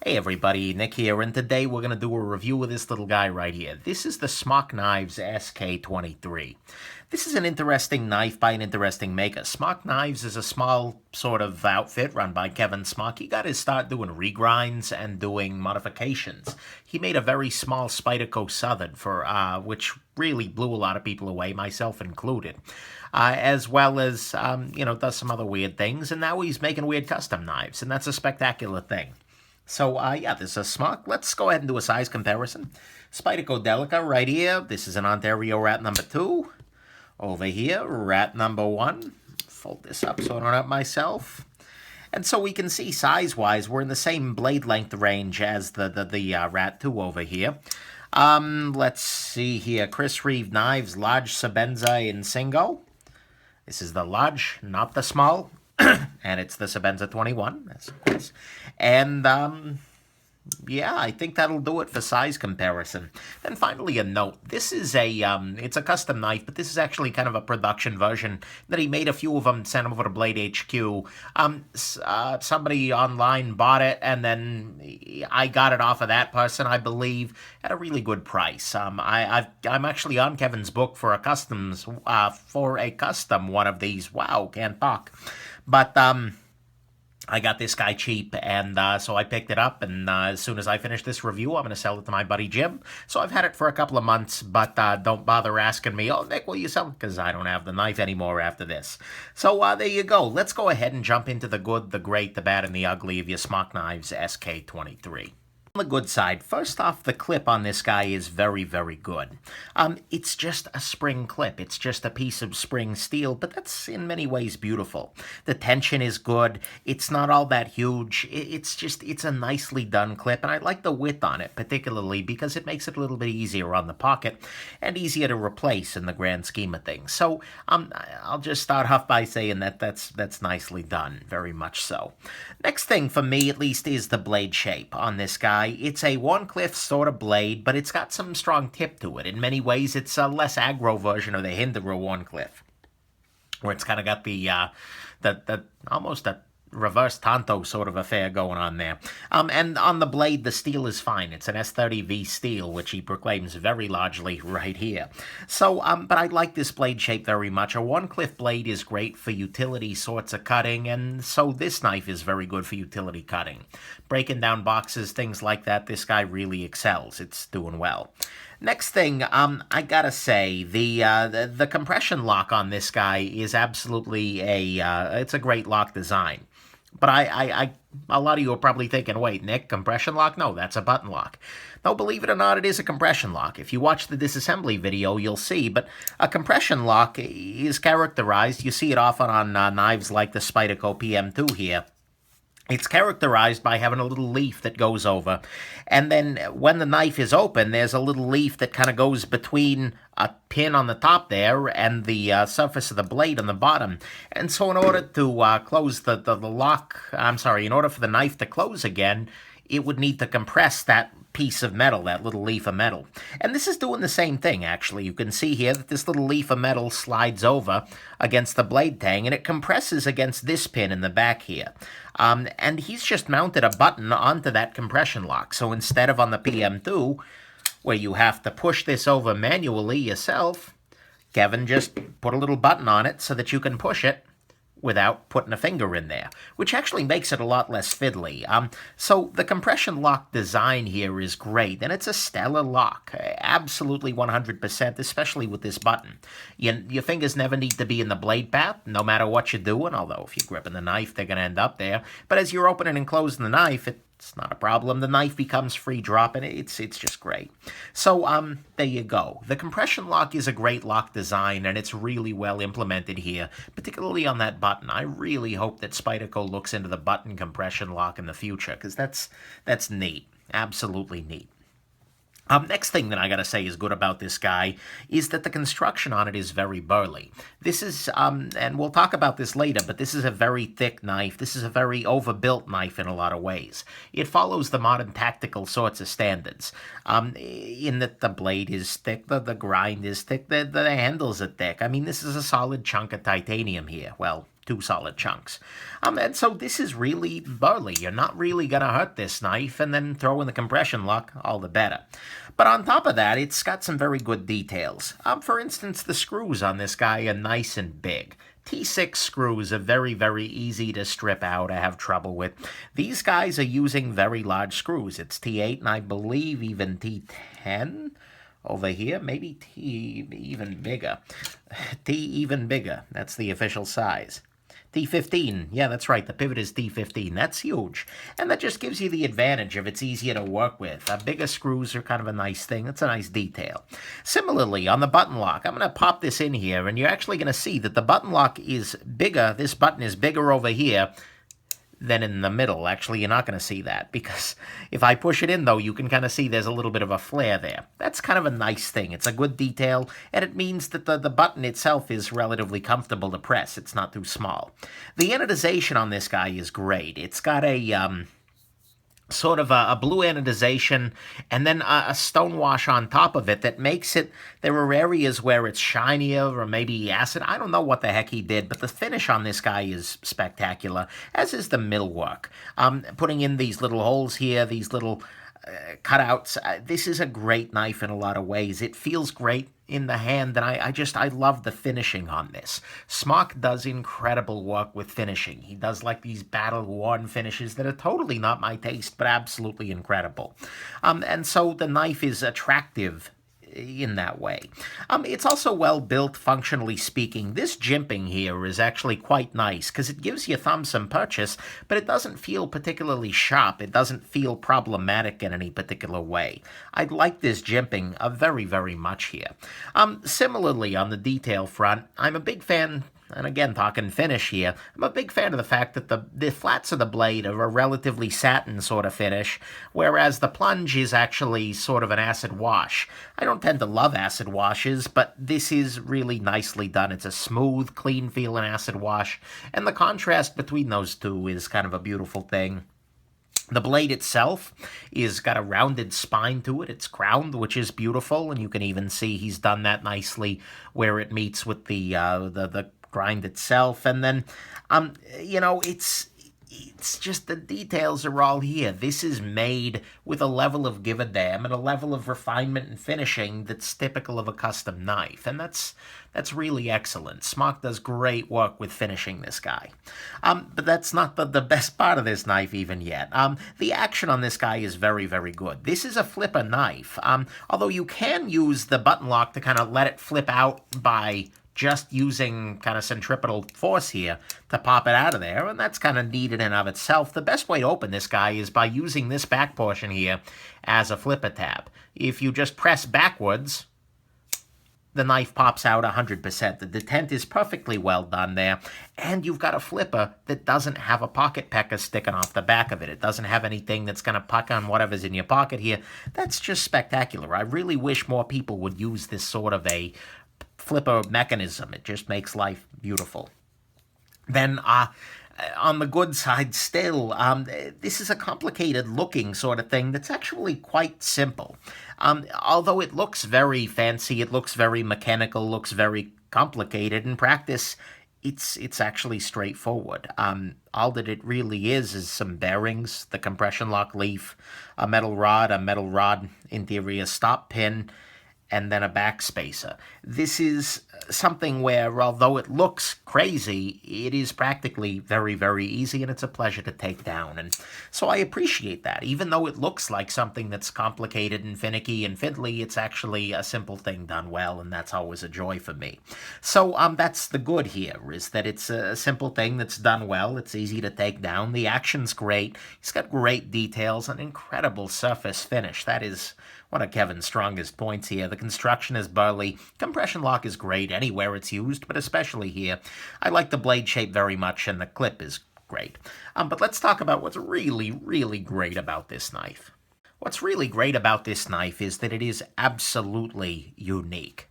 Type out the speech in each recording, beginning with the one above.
Hey everybody, Nick here, and today we're going to do a review of this little guy right here. This is the Smock Knives SK23. This is an interesting knife by an interesting maker. Smock Knives is a small sort of outfit run by Kevin Smock. He got his start doing regrinds and doing modifications. He made a very small Spyderco Southern, which really blew a lot of people away, myself included. As well as, does some other weird things, and now he's making weird custom knives, and that's a spectacular thing. So, this is a Smock. Let's go ahead and do a size comparison. Spyderco Delica right here. This is an Ontario rat number 2. Over here, rat number 1. Fold this up so I don't hurt myself. And so we can see size-wise, we're in the same blade length range as the rat 2 over here. Let's see here. Chris Reeve Knives, large Shabazz in single. This is the large, not the small. And it's the Shabazz 21, that's of course. And, I think that'll do it for size comparison. Then finally a note. This is it's a custom knife, but this is actually kind of a production version that he made a few of them, sent them over to Blade HQ. Somebody online bought it, and then I got it off of that person, I believe, at a really good price. I'm actually on Kevin's book for a custom one of these. Wow, can't talk. But, I got this guy cheap, and so I picked it up, and as soon as I finish this review, I'm going to sell it to my buddy Jim. So I've had it for a couple of months, but don't bother asking me, oh, Nick, will you sell it? Because I don't have the knife anymore after this. So there you go. Let's go ahead and jump into the good, the great, the bad, and the ugly of your Smock Knives SK23. On the good side, first off, the clip on this guy is very, very good. It's just a spring clip. It's just a piece of spring steel, but that's in many ways beautiful. The tension is good. It's not all that huge. It's a nicely done clip, and I like the width on it, particularly because it makes it a little bit easier on the pocket and easier to replace in the grand scheme of things. So I'll just start off by saying that's nicely done, very much so. Next thing for me, at least, is the blade shape on this guy. It's a Wharncliffe sort of blade, but it's got some strong tip to it. In many ways, it's a less aggro version of the Hindera Wharncliffe, where it's kind of got the almost a reverse Tanto sort of affair going on there. And on the blade, the steel is fine. It's an S30V steel, which he proclaims very largely right here. So, but I like this blade shape very much. A Wharncliffe blade is great for utility sorts of cutting, and so this knife is very good for utility cutting. Breaking down boxes, things like that, this guy really excels. It's doing well. Next thing, I gotta say, the compression lock on this guy is absolutely it's a great lock design. But a lot of you are probably thinking, wait, Nick, compression lock? No, that's a button lock. No, believe it or not, it is a compression lock. If you watch the disassembly video, you'll see. But a compression lock is characterized, you see it often on knives like the Spyderco PM2 here. It's characterized by having a little leaf that goes over, and then when the knife is open, there's a little leaf that kind of goes between a pin on the top there and the surface of the blade on the bottom. And so in order to close the lock, in order for the knife to close again, it would need to compress that piece of metal, that little leaf of metal. And this is doing the same thing, actually. You can see here that this little leaf of metal slides over against the blade tang, and it compresses against this pin in the back here. And he's just mounted a button onto that compression lock. So instead of on the PM2, where you have to push this over manually yourself, Kevin just put a little button on it so that you can push it without putting a finger in there, which actually makes it a lot less fiddly. So the compression lock design here is great, and it's a stellar lock, absolutely 100%, especially with this button. Your fingers never need to be in the blade path, no matter what you're doing, although if you're gripping the knife, they're going to end up there. But as you're opening and closing the knife, it's not a problem. The knife becomes free dropping. It's just great. So, there you go. The compression lock is a great lock design, and it's really well implemented here, particularly on that button. I really hope that Spyderco looks into the button compression lock in the future, because that's neat. Absolutely neat. Next thing that I gotta say is good about this guy is that the construction on it is very burly. This is, and we'll talk about this later, but this is a very thick knife. This is a very overbuilt knife in a lot of ways. It follows the modern tactical sorts of standards, in that the blade is thick, the grind is thick, the handles are thick. I mean, this is a solid chunk of titanium here. Well, two solid chunks. And so this is really burly. You're not really going to hurt this knife, and then throw in the compression lock, all the better. But on top of that, it's got some very good details. For instance, the screws on this guy are nice and big. T6 screws are very, very easy to strip out. I have trouble with. These guys are using very large screws. It's T8 and I believe even T10 over here. Maybe T even bigger. T even bigger. That's the official size. T15, yeah, that's right, the pivot is T15, that's huge. And that just gives you the advantage of it's easier to work with. Bigger screws are kind of a nice thing, that's a nice detail. Similarly, on the button lock, I'm going to pop this in here, and you're actually going to see that the button lock is bigger, this button is bigger over here than in the middle. Actually, you're not going to see that, because if I push it in, though, you can kind of see there's a little bit of a flare there. That's kind of a nice thing. It's a good detail, and it means that the button itself is relatively comfortable to press. It's not too small. The anodization on this guy is great. It's got a sort of a blue anodization and then a stone wash on top of it that makes it, there are areas where it's shinier or maybe acid. I don't know what the heck he did, but the finish on this guy is spectacular, as is the millwork. Putting in these little holes here, these little cutouts. This is a great knife in a lot of ways. It feels great in the hand, and I love the finishing on this. Smock does incredible work with finishing. He does like these battle-worn finishes that are totally not my taste, but absolutely incredible. And so the knife is attractive in that way. It's also well built, functionally speaking. This jimping here is actually quite nice because it gives your thumb some purchase, but it doesn't feel particularly sharp. It doesn't feel problematic in any particular way. I like this jimping very, very much here. Similarly, on the detail front, I'm a big fan. And again, talking finish here, I'm a big fan of the fact that the flats of the blade are a relatively satin sort of finish, whereas the plunge is actually sort of an acid wash. I don't tend to love acid washes, but this is really nicely done. It's a smooth, clean feeling acid wash, and the contrast between those two is kind of a beautiful thing. The blade itself is got a rounded spine to it. It's crowned, which is beautiful, and you can even see he's done that nicely where it meets with the grind itself. And then, you know, it's just the details are all here. This is made with a level of give a damn and a level of refinement and finishing that's typical of a custom knife, and that's really excellent. Smock does great work with finishing this guy. But that's not the best part of this knife even yet. The action on this guy is very, very good. This is a flipper knife, although you can use the button lock to kind of let it flip out by just using kind of centripetal force here to pop it out of there, and that's kind of neat in and of itself. The best way to open this guy is by using this back portion here as a flipper tab. If you just press backwards, the knife pops out 100%. The detent is perfectly well done there, and you've got a flipper that doesn't have a pocket pecker sticking off the back of it. It doesn't have anything that's going to puck on whatever's in your pocket here. That's just spectacular. I really wish more people would use this sort of a flipper mechanism. It just makes life beautiful. Then on the good side still, this is a complicated looking sort of thing that's actually quite simple. Although it looks very fancy, it looks very mechanical, looks very complicated. In practice, it's actually straightforward. All that it really is some bearings, the compression lock leaf, a metal rod interior stop pin, and then a backspacer. This is something where, although it looks crazy, it is practically very, very easy, and it's a pleasure to take down. And so I appreciate that. Even though it looks like something that's complicated and finicky and fiddly, it's actually a simple thing done well, and that's always a joy for me. So that's the good here, is that it's a simple thing that's done well. It's easy to take down. The action's great. He's got great details, an incredible surface finish. That is one of Kevin's strongest points here. The construction is burly. Compression lock is great anywhere it's used, but especially here. I like the blade shape very much, and the clip is great. But let's talk about what's really, really great about this knife. What's really great about this knife is that it is absolutely unique.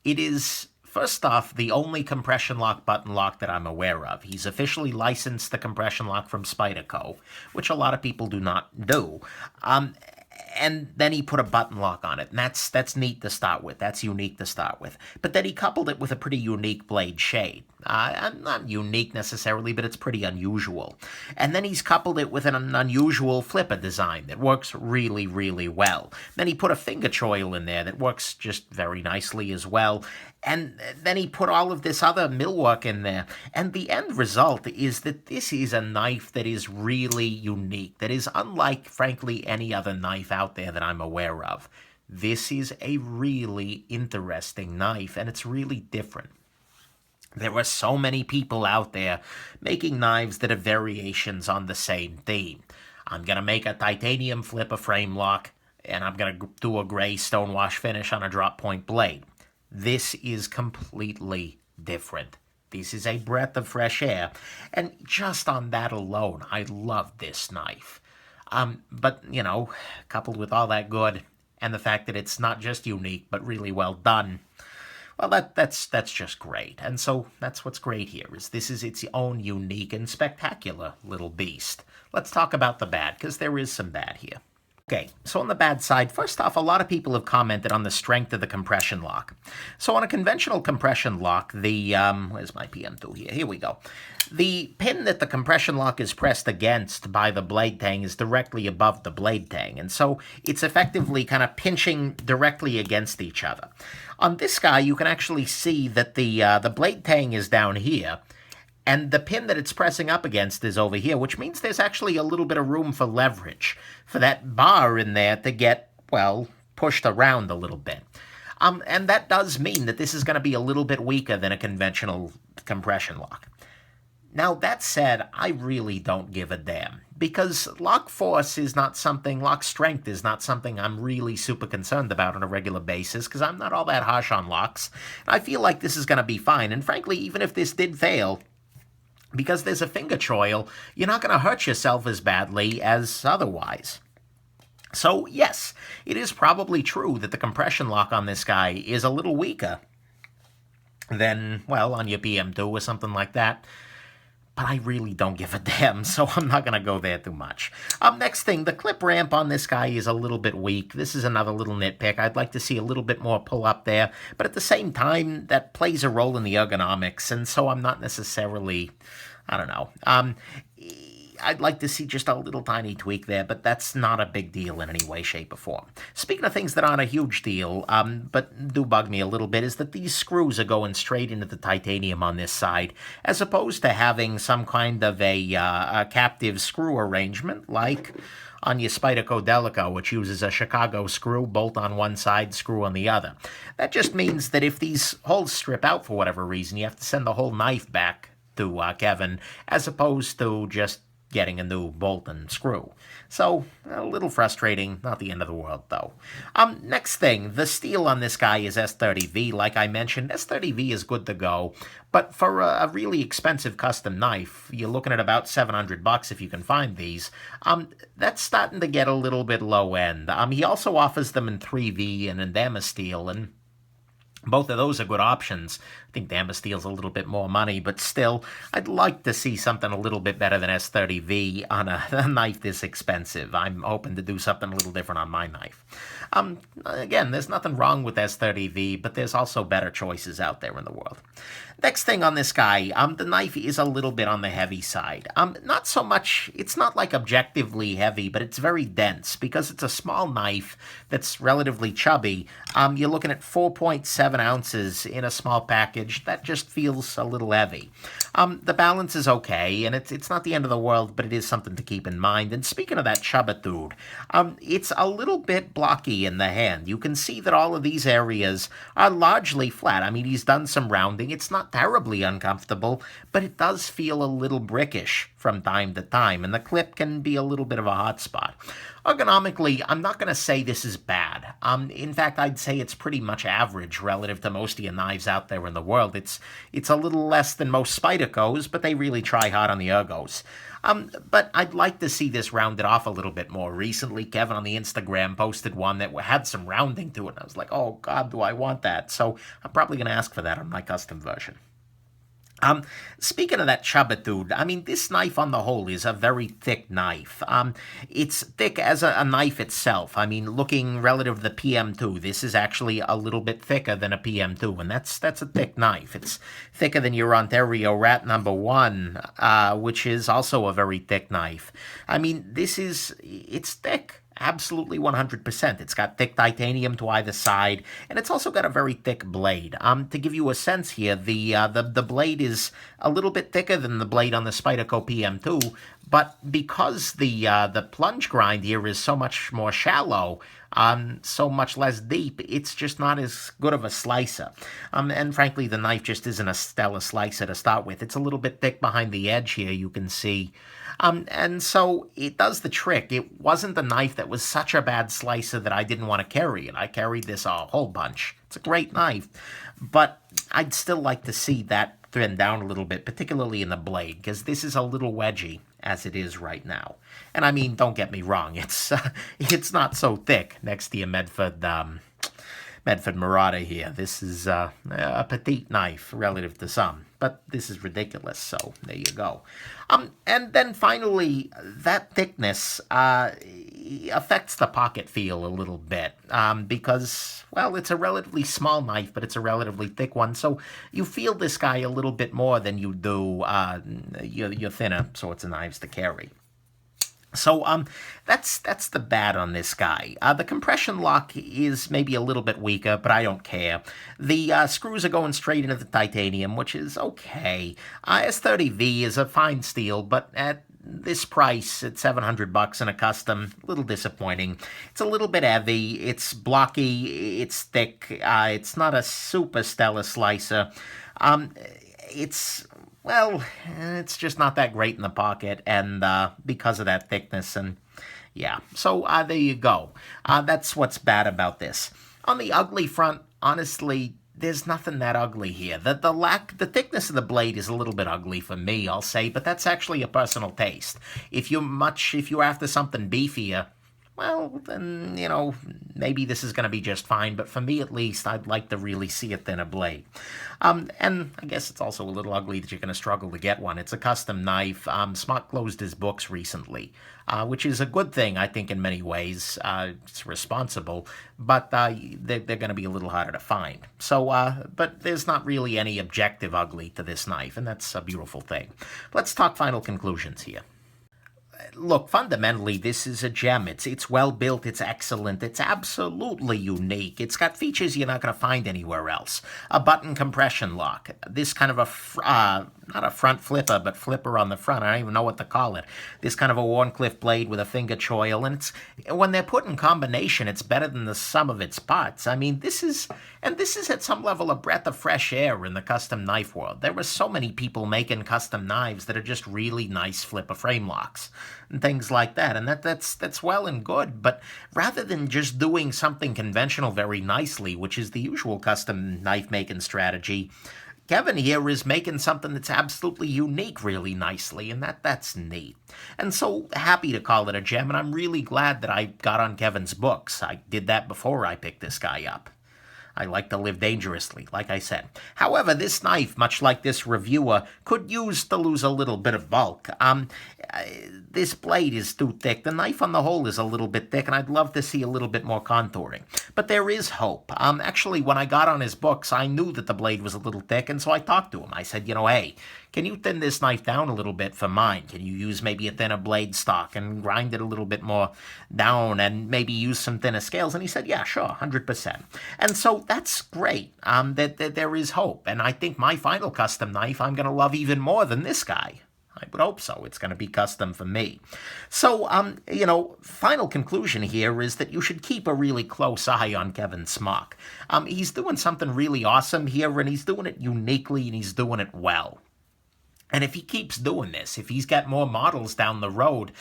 It is, first off, the only compression lock button lock that I'm aware of. He's officially licensed the compression lock from Spyderco, which a lot of people do not do. and then he put a button lock on it, and that's neat to start with. That's unique to start with. But then he coupled it with a pretty unique blade shade. Not unique necessarily, but it's pretty unusual. And then he's coupled it with an unusual flipper design that works really, really well. Then he put a finger choil in there that works just very nicely as well. And then he put all of this other millwork in there. And the end result is that this is a knife that is really unique, that is unlike, frankly, any other knife out there that I'm aware of. This is a really interesting knife, and it's really different. There are so many people out there making knives that are variations on the same theme. I'm going to make a titanium flipper frame lock, and I'm going to do a gray stonewash finish on a drop point blade. This is completely different. This is a breath of fresh air, and just on that alone, I love this knife. But, you know, coupled with all that good, and the fact that it's not just unique, but really well done, well, that's just great. And so that's what's great here, is this is its own unique and spectacular little beast. Let's talk about the bad, because there is some bad here. Okay, so on the bad side, first off, a lot of people have commented on the strength of the compression lock. So on a conventional compression lock, the, where's my PM2 here? Here we go. The pin that the compression lock is pressed against by the blade tang is directly above the blade tang, and so it's effectively kind of pinching directly against each other. On this guy, you can actually see that the blade tang is down here, and the pin that it's pressing up against is over here, which means there's actually a little bit of room for leverage for that bar in there to get, well, pushed around a little bit. And that does mean that this is going to be a little bit weaker than a conventional compression lock. Now, that said, I really don't give a damn, because lock force is not something, lock strength is not something I'm really super concerned about on a regular basis, because I'm not all that harsh on locks. I feel like this is going to be fine, and frankly, even if this did fail, because there's a finger choil, you're not going to hurt yourself as badly as otherwise. So, yes, it is probably true that the compression lock on this guy is a little weaker than, well, on your PM2 or something like that. But I really don't give a damn, so I'm not going to go there too much. Next thing, the clip ramp on this guy is a little bit weak. This is another little nitpick. I'd like to see a little bit more pull up there, but at the same time, that plays a role in the ergonomics, and so I'm not necessarily, I don't know. I'd like to see just a little tiny tweak there, but that's not a big deal in any way, shape, or form. Speaking of things that aren't a huge deal, but do bug me a little bit, is that these screws are going straight into the titanium on this side, as opposed to having some kind of a captive screw arrangement, like on your Spyderco Delica, which uses a Chicago screw, bolt on one side, screw on the other. That just means that if these holes strip out for whatever reason, you have to send the whole knife back to Kevin, as opposed to just getting a new bolt and screw. So, a little frustrating, not the end of the world, though. Next thing, the steel on this guy is S30V. Like I mentioned, S30V is good to go, but for a really expensive custom knife, you're looking at about $700 if you can find these. That's starting to get a little bit low end. He also offers them in 3V and in Damasteel, and both of those are good options. I think Damasteel's a little bit more money, but still, I'd like to see something a little bit better than S30V on a knife this expensive. I'm hoping to do something a little different on my knife. Again, there's nothing wrong with S30V, but there's also better choices out there in the world. Next thing on this guy, the knife is a little bit on the heavy side. Not so much, it's not like objectively heavy, but it's very dense. Because it's a small knife that's relatively chubby, you're looking at 4.7 ounces in a small package. That just feels a little heavy. The balance is okay, and it's not the end of the world, but it is something to keep in mind. And speaking of that Shabazz, it's a little bit blocky in the hand. You can see that all of these areas are largely flat. I mean, he's done some rounding. It's not terribly uncomfortable, but it does feel a little brickish from time to time, and the clip can be a little bit of a hot spot. Ergonomically, I'm not going to say this is bad. In fact, I'd say it's pretty much average relative to most of your knives out there in the world. It's a little less than most Spydercos, but they really try hard on the ergos. But I'd like to see this rounded off a little bit more. Recently, Kevin on the Instagram posted one that had some rounding to it, and I was like, oh God, do I want that? So I'm probably going to ask for that on my custom version. Speaking of that Shabazz, I mean, this knife on the whole is a very thick knife. It's thick as a knife itself. I mean, looking relative to the PM2, this is actually a little bit thicker than a PM2, and that's a thick knife. It's thicker than your Ontario Rat number 1, which is also a very thick knife. I mean, it's thick. Absolutely 100%. It's got thick titanium to either side, and it's also got a very thick blade. To give you a sense here, the blade is a little bit thicker than the blade on the Spyderco PM2, but because the plunge grind here is so much more shallow, so much less deep, it's just not as good of a slicer. And frankly, the knife just isn't a stellar slicer to start with. It's a little bit thick behind the edge here, you can see. And so it does the trick. It wasn't the knife that was such a bad slicer that I didn't want to carry it. I carried this a whole bunch. It's a great knife, but I'd still like to see that thin down a little bit, particularly in the blade, because this is a little wedgy as it is right now. And I mean, don't get me wrong, it's not so thick next to your Medford Marauder here. This is a petite knife relative to some, but this is ridiculous, so there you go. And then finally, that thickness affects the pocket feel a little bit because, well, it's a relatively small knife, but it's a relatively thick one, so you feel this guy a little bit more than you do your thinner sorts of knives to carry. So that's the bad on this guy. The compression lock is maybe a little bit weaker, but I don't care. The screws are going straight into the titanium, which is okay. S30V is a fine steel, but at this price, at $700 in a custom, a little disappointing. It's a little bit heavy, it's blocky, it's thick, it's not a super stellar slicer. Well, it's just not that great in the pocket, and because of that thickness, and yeah. So there you go. That's what's bad about this. On the ugly front, honestly, there's nothing that ugly here. The thickness of the blade is a little bit ugly for me, I'll say, but that's actually a personal taste. If you're after something beefier, well, then, you know, maybe this is going to be just fine, but for me at least, I'd like to really see a thinner blade. And I guess it's also a little ugly that you're going to struggle to get one. It's a custom knife. Smock closed his books recently, which is a good thing, I think, in many ways. It's responsible, but they're going to be a little harder to find. So, but there's not really any objective ugly to this knife, and that's a beautiful thing. Let's talk final conclusions here. Look, fundamentally, this is a gem. It's well built, it's excellent, it's absolutely unique. It's got features you're not going to find anywhere else. A button compression lock, this kind of not a front flipper, but flipper on the front. I don't even know what to call it. This kind of a Warncliffe blade with a finger choil, and when they're put in combination, it's better than the sum of its parts. I mean, this is at some level a breath of fresh air in the custom knife world. There are so many people making custom knives that are just really nice flipper frame locks and things like that, and that's well and good, but rather than just doing something conventional very nicely, which is the usual custom knife making strategy, Kevin here is making something that's absolutely unique really nicely, and that's neat. And so happy to call it a gem, and I'm really glad that I got on Kevin's books. I did that before I picked this guy up. I like to live dangerously, like I said. However, this knife, much like this reviewer, could use to lose a little bit of bulk. This blade is too thick. The knife on the whole is a little bit thick, and I'd love to see a little bit more contouring. But there is hope. Actually, when I got on his books, I knew that the blade was a little thick, and so I talked to him. I said, you know, hey, can you thin this knife down a little bit for mine? Can you use maybe a thinner blade stock and grind it a little bit more down and maybe use some thinner scales? And he said, yeah, sure, 100%. And so that's great, that there is hope. And I think my final custom knife I'm going to love even more than this guy. I would hope so. It's going to be custom for me. So, you know, final conclusion here is that you should keep a really close eye on Kevin Smock. He's doing something really awesome here, and he's doing it uniquely, and he's doing it well. And if he keeps doing this, if he's got more models down the road,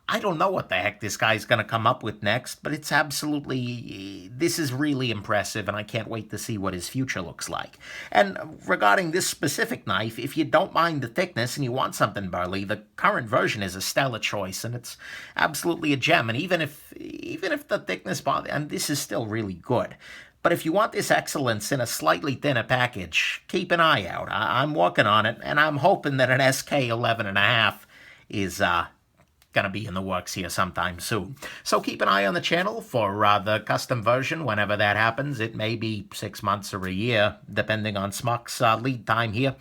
I don't know what the heck this guy's going to come up with next, but it's absolutely, this is really impressive, and I can't wait to see what his future looks like. And regarding this specific knife, if you don't mind the thickness and you want something burly, the current version is a stellar choice, and it's absolutely a gem. And even if the thickness bothers, and this is still really good, But if you want this excellence in a slightly thinner package, keep an eye out. I'm working on it, and I'm hoping that an SK11.5 is gonna be in the works here sometime soon. So keep an eye on the channel for the custom version whenever that happens. It may be 6 months or a year, depending on Smock's lead time here.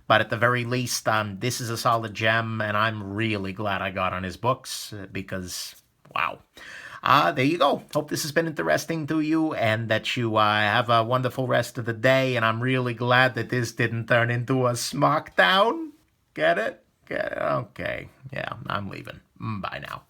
But at the very least, this is a solid gem, and I'm really glad I got on his books because, wow. There you go. Hope this has been interesting to you and that you have a wonderful rest of the day. And I'm really glad that this didn't turn into a smock down. Get it? Get it? Okay. Yeah, I'm leaving. Bye now.